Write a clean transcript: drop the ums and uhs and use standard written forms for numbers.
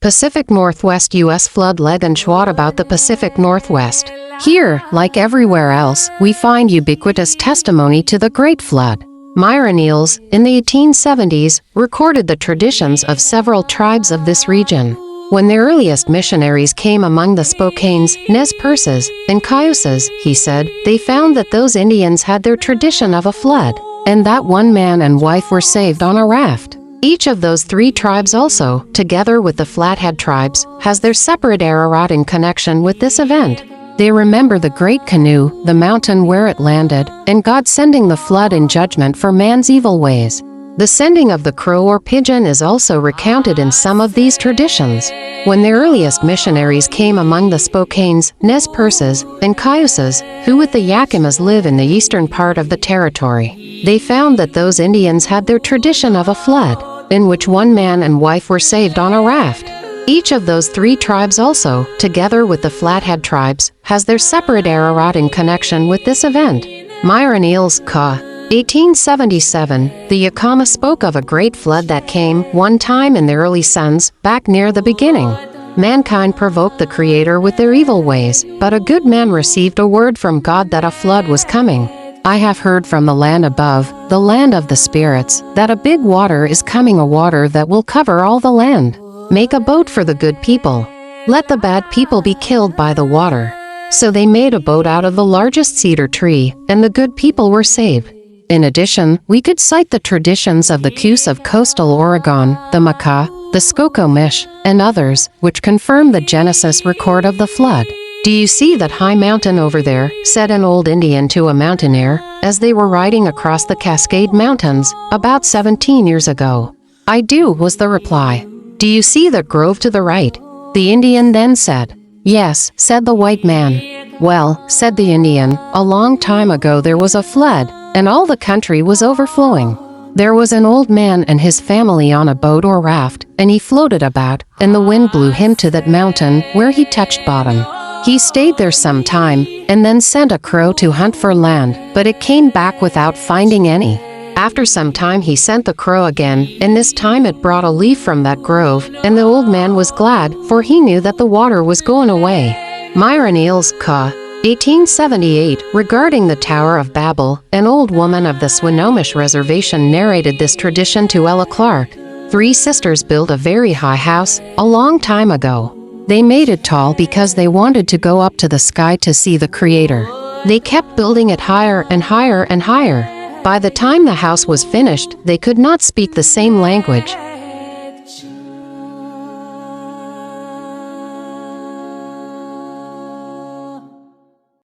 Pacific Northwest U.S. flood legend. What about the Pacific Northwest? Here, like everywhere else, we find ubiquitous testimony to the Great Flood. Myron Eales, in the 1870s, recorded the traditions of several tribes of this region. When the earliest missionaries came among the Spokanes, Nez Perces, and Cayuses, he said, they found that those Indians had their tradition of a flood, and that one man and wife were saved on a raft. Each of those three tribes also, together with the Flathead tribes, has their separate Ararat in connection with this event. They remember the great canoe, the mountain where it landed, and God sending the flood in judgment for man's evil ways. The sending of the crow or pigeon is also recounted in some of these traditions. When the earliest missionaries came among the Spokanes, Nez Perces, and Cayuses, who with the Yakimas live in the eastern part of the territory, they found that those Indians had their tradition of a flood, in which one man and wife were saved on a raft. Each of those three tribes also, together with the Flathead tribes, has their separate Ararat in connection with this event. Myron Eales, ca. 1877, the Yakama spoke of a great flood that came, one time in the early suns, back near the beginning. Mankind provoked the Creator with their evil ways, but a good man received a word from God that a flood was coming. I have heard from the land above, the land of the spirits, that a big water is coming, a water that will cover all the land. Make a boat for the good people. Let the bad people be killed by the water. So they made a boat out of the largest cedar tree, and the good people were saved. In addition, we could cite the traditions of the Cuse of coastal Oregon, the Makah, the Skokomish, and others, which confirm the Genesis record of the flood. Do you see that high mountain over there? Said an old Indian to a mountaineer, as they were riding across the Cascade Mountains, about 17 years ago. I do, was the reply. Do you see that grove to the right? The Indian then said. Yes, said the white man. Well, said the Indian, a long time ago there was a flood, and all the country was overflowing. There was an old man and his family on a boat or raft, and he floated about, and the wind blew him to that mountain where he touched bottom. He stayed there some time, and then sent a crow to hunt for land, but it came back without finding any. After some time he sent the crow again, and this time it brought a leaf from that grove, and the old man was glad, for he knew that the water was going away. Myron Eales, ca. 1878, regarding the Tower of Babel, an old woman of the Swinomish Reservation narrated this tradition to Ella Clark. Three sisters built a very high house, a long time ago. They made it tall because they wanted to go up to the sky to see the Creator. They kept building it higher and higher and higher. By the time the house was finished, they could not speak the same language,